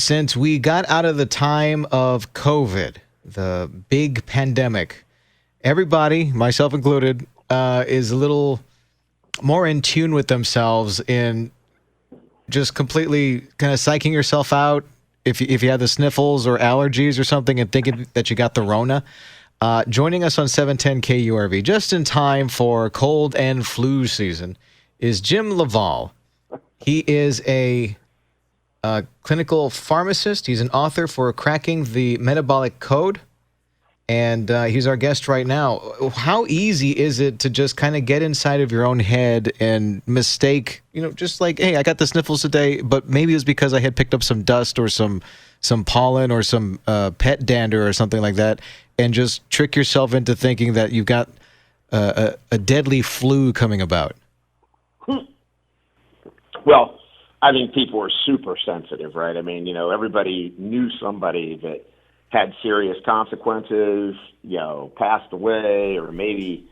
since we got out of the time of COVID, the big pandemic, everybody, myself included, is a little more in tune with themselves in just completely kind of psyching yourself out if you have the sniffles or allergies or something and thinking that you got the Rona. Joining us on 710 KURV just in time for cold and flu season is Jim LaValle. He is a clinical pharmacist. He's an author for Cracking the Metabolic Code, and he's our guest right now. How easy is it to just kind of get inside of your own head and mistake, just like, hey, I got the sniffles today, but maybe it was because I had picked up some dust or some pollen or some pet dander or something like that, and just trick yourself into thinking that you've got a deadly flu coming about? Well, I think people are super sensitive, right? I mean, everybody knew somebody that had serious consequences, passed away, or maybe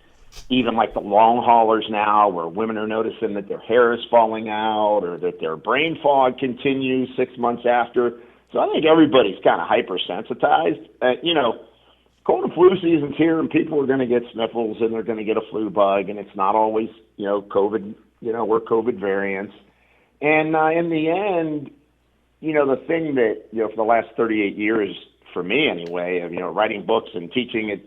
even like the long haulers now where women are noticing that their hair is falling out or that their brain fog continues 6 months after. So I think everybody's kind of hypersensitized. Cold and flu season's here, and people are going to get sniffles and they're going to get a flu bug, and it's not always, COVID, we're COVID variants. And in the end, the thing that, for the last 38 years, for me anyway, of, writing books and teaching at,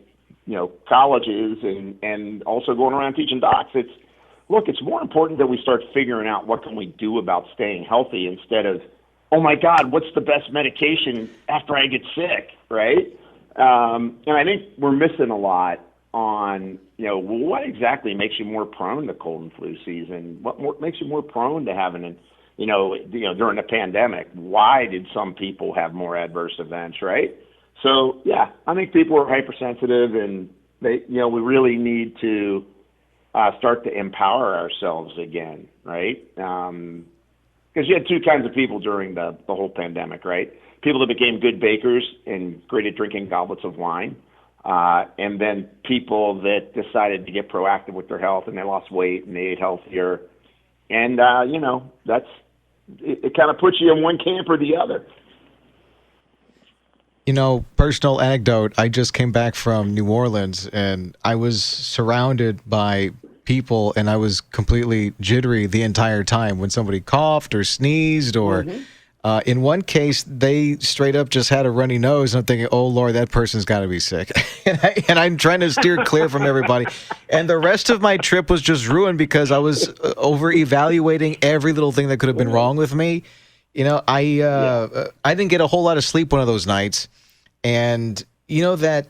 colleges and also going around teaching docs, it's more important that we start figuring out what can we do about staying healthy instead of, oh my God, what's the best medication after I get sick, right? And I think we're missing a lot on, what exactly makes you more prone to cold and flu season? What makes you more prone to having during the pandemic? Why did some people have more adverse events, right? So, yeah, I think people are hypersensitive, and we really need to start to empower ourselves again, right? Because you had two kinds of people during the whole pandemic, right? People that became good bakers and great at drinking goblets of wine, and then people that decided to get proactive with their health and they lost weight and they ate healthier. And, it kind of puts you in one camp or the other. Personal anecdote, I just came back from New Orleans and I was surrounded by people and I was completely jittery the entire time when somebody coughed or sneezed or in one case, they straight up just had a runny nose, and I'm thinking, oh, Lord, that person's got to be sick. and I'm trying to steer clear from everybody. And the rest of my trip was just ruined because I was over-evaluating every little thing that could have been wrong with me. I didn't get a whole lot of sleep one of those nights. And, that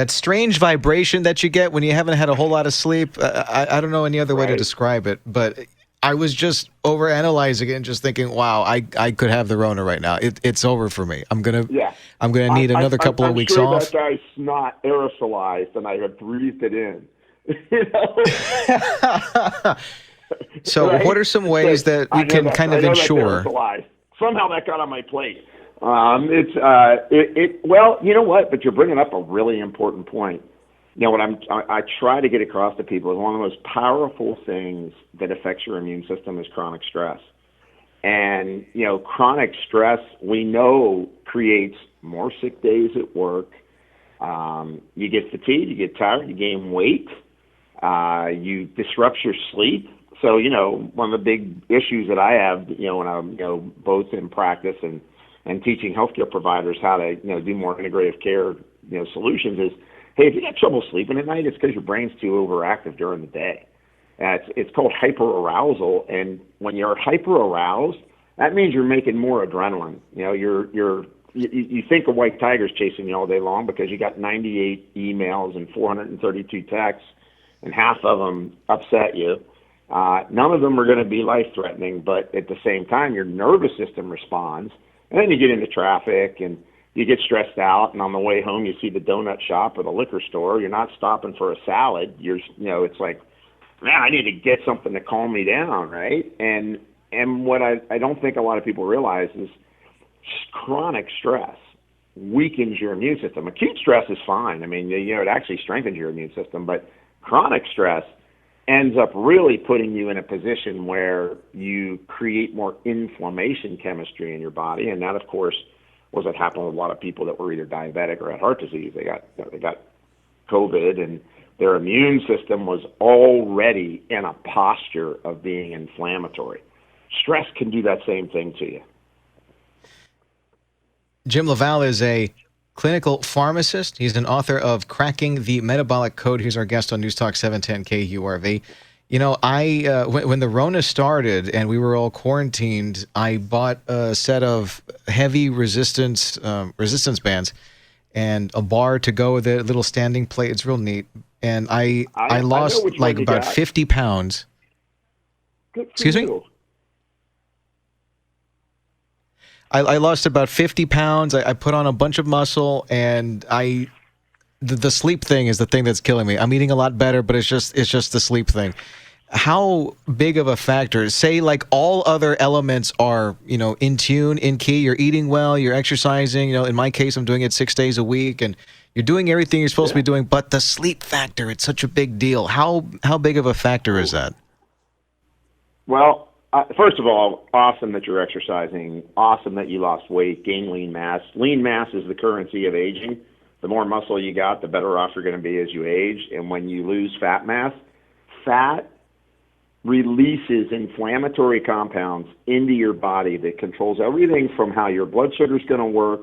strange vibration that you get when you haven't had a whole lot of sleep, I don't know any other way to describe it, but I was just overanalyzing it and just thinking, wow, I could have the Rona right now. It's over for me. I'm gonna need another couple of weeks off. I'm sure that guy's snot aerosolized, and I have breathed it in. So, right? What are some ways that we can kind of ensure? Somehow that got on my plate. Well, you know what? But you're bringing up a really important point. What I try to get across to people is one of the most powerful things that affects your immune system is chronic stress. And, chronic stress, we know, creates more sick days at work. You get fatigued, you get tired, you gain weight, you disrupt your sleep. So, one of the big issues that I have, when I'm, both in practice and teaching healthcare providers how to, do more integrative care, solutions is, hey, if you got trouble sleeping at night, it's because your brain's too overactive during the day. It's called hyperarousal, and when you're hyperaroused, that means you're making more adrenaline. You think a white tiger's chasing you all day long because you got 98 emails and 432 texts, and half of them upset you. None of them are going to be life-threatening, but at the same time, your nervous system responds, and then you get into traffic and you get stressed out, and on the way home, you see the donut shop or the liquor store. You're not stopping for a salad. It's like, man, I need to get something to calm me down, right? And what I don't think a lot of people realize is chronic stress weakens your immune system. Acute stress is fine. I mean, it actually strengthens your immune system, but chronic stress ends up really putting you in a position where you create more inflammation chemistry in your body. And that, of course, was what happened with a lot of people that were either diabetic or had heart disease. They got COVID, and their immune system was already in a posture of being inflammatory. Stress can do that same thing to you. Jim LaValle is a clinical pharmacist. He's an author of Cracking the Metabolic Code. He's our guest on News Talk 710 KURV. You know, when the Rona started and we were all quarantined, I bought a set of heavy resistance bands and a bar to go with it, a little standing plate. It's real neat. And I lost like about 50 pounds. Good for Excuse you. me? I lost about 50 pounds. I put on a bunch of muscle, and the sleep thing is the thing that's killing me. I'm eating a lot better, but it's just the sleep thing. How big of a factor? Say like all other elements are, you know, in tune, in key. You're eating well, you're exercising. You know, in my case, I'm doing it 6 days a week, and you're doing everything you're supposed to be doing. But the sleep factor, it's such a big deal. How big of a factor is that? Well, first of all, awesome that you're exercising. Awesome that you lost weight, gained lean mass. Lean mass is the currency of aging. The more muscle you got, the better off you're going to be as you age. And when you lose fat mass, fat releases inflammatory compounds into your body that controls everything from how your blood sugar is going to work,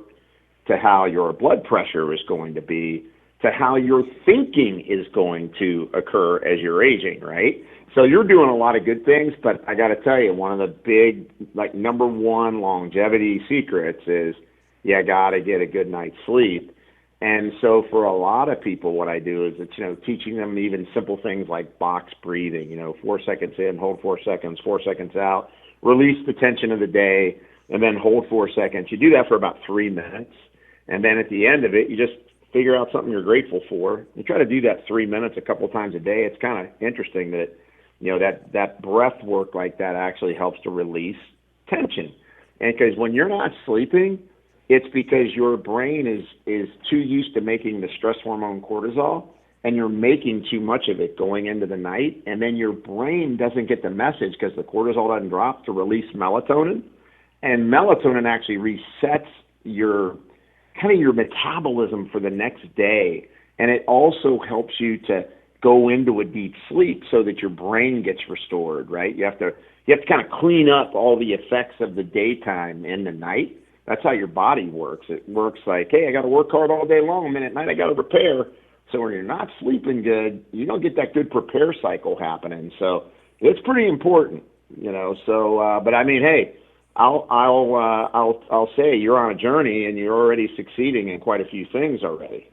to how your blood pressure is going to be, to how your thinking is going to occur as you're aging, right? So you're doing a lot of good things, but I got to tell you, one of the big, like number one longevity secrets is you got to get a good night's sleep. And so for a lot of people, what I do is it's, you know, teaching them even simple things like box breathing, you know, 4 seconds in, hold 4 seconds, 4 seconds out, release the tension of the day, and then hold 4 seconds. You do that for about 3 minutes. And then at the end of it, you just figure out something you're grateful for. You try to do that 3 minutes a couple times a day. It's kind of interesting that, you know, that breath work like that actually helps to release tension. And because when you're not sleeping, it's because your brain is too used to making the stress hormone cortisol, and you're making too much of it going into the night, and then your brain doesn't get the message because the cortisol doesn't drop to release melatonin. And melatonin actually resets your metabolism for the next day, and it also helps you to go into a deep sleep so that your brain gets restored, right? You have to kind of clean up all the effects of the daytime in the night. That's how your body works. It works like, hey, I got to work hard all day long, and then at night I got to prepare. So when you're not sleeping good, you don't get that good prepare cycle happening. So it's pretty important, you know. So, but I mean, hey, I'll say you're on a journey and you're already succeeding in quite a few things already.